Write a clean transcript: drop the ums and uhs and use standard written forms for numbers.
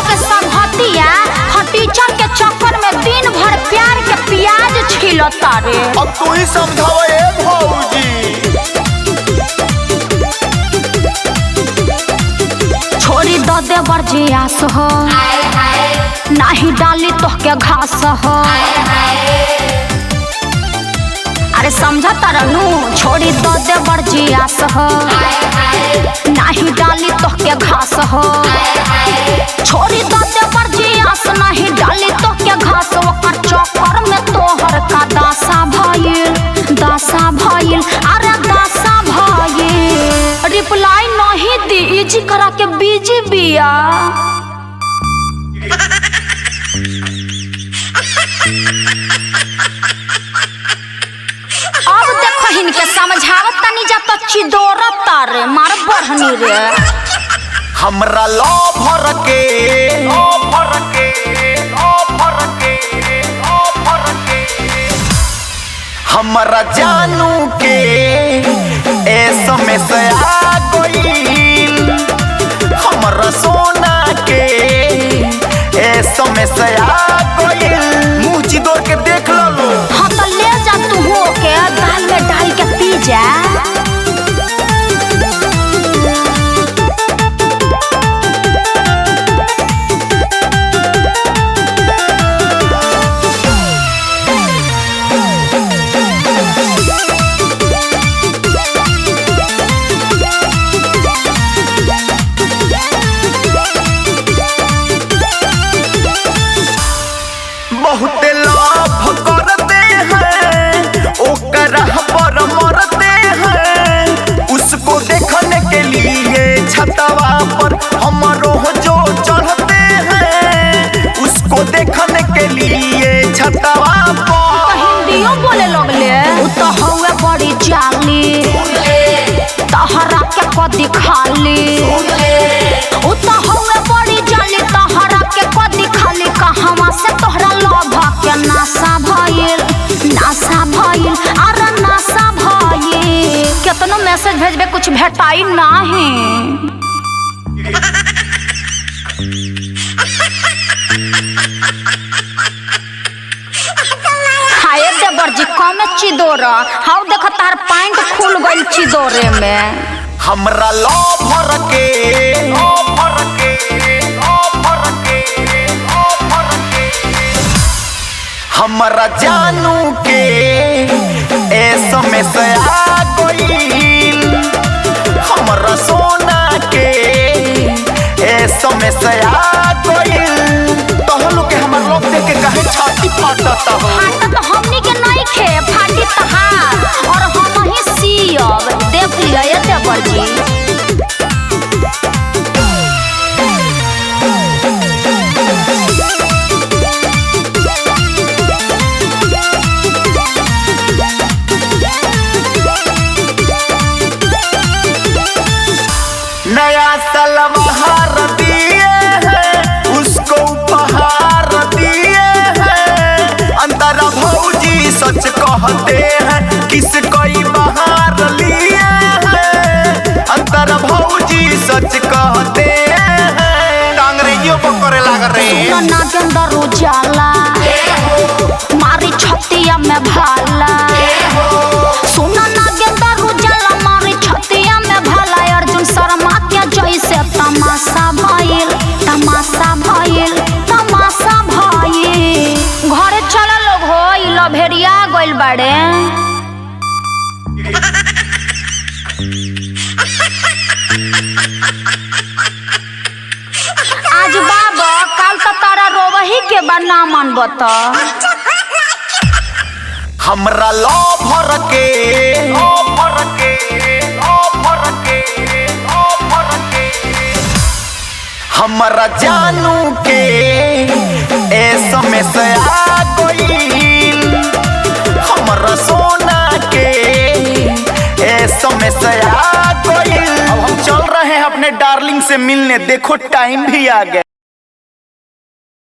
लोग के संगतिया टीचर के चक्कर में दिन भर प्यार के प्याज छिलता रे। अब तू ही समझावा ए भौजी। छोड़ी द दे बरजियास हो, नाही डाली तो के घास हो। अरे समझता रहनू, छोड़ी द दे बरजियास हो, नाही डाली तो के घास हो। छोड़ी द दे बरजियास, नाही डाली तो के घास। ओकर चक्कर में तोहर का दासा भइल, दासा भइल, अरे दासा भइल। रिप्लाई नहीं दी, इजी करा के बीजी बिया। अब देखो इनके समझावत तनी जा तो चिदोरत तारे मार बढ़नी रे। हमरा लो भर के हमरा जानू के SMS आ गईल। हमरा सोना के SMS आ गईल। मुँह चिदोर के देख लो। हाँ तो ले जा तू हो के दाल में डाल के पी जा। बहुत लाभ करते हैं, ओकरा पर मरते हैं। उसको देखने के लिए छतवा पर हमरो जो चढ़ते हैं। उसको देखने के लिए छतवा पर हिंदियों बोले लगले। उ तो हवे बड़ी जाली, तहरा के कदी खाली। उ तो हवे बड़ी जाली, तहरा के कदी खाली। कहवा से तोहरा लोभ के नासा भइल, नासा भइल, अरे नासा भइल। केतनो मैसेज भेजबे कुछ भेटाई नाही। हाय देवर जी कम चिदोर। हाउ देख तार पैंट खुल गइल चिदोरे में। हमरा लो भर के हमरा जानू के SMS आ गईल। हमरा सोना के SMS आ गईल। तोहलो के हमर लोग देख के कहे छाती फाटता हो। फाटा तो हमनी के नहीं खे, फाटी तहार और हम ही सियब। देख लिया ये देवर जी। नया सलवार दिए हैं, उसको उपहार दिए हैं। अंतरा भौजी सच कहते हैं, किस कोई बहार लिए हैं। अंतरा भौजी सच कहते हैं। अंग्रेजियों को करे लग रहे नागेंद्र उजाला मारी छतिया में भाला। सुना नागेंद्र उजाला मारी छतिया में भाला। अर्जुन शर्मा के जैसे तमाशा भइल, तमाशा भइल, तमाशा भइल। घरे चला लोग हो, ई लभेरिया गइल बाड़े। आज बाबा काल तो तारा रोवही के बना मन बता। हमरा लो भर के हमरा जानू के SMS आ गईल। हमरा सोना के SMS आ गईल। अब हम चल रहे हैं अपने डार्लिंग से मिलने, देखो टाइम भी आ गया।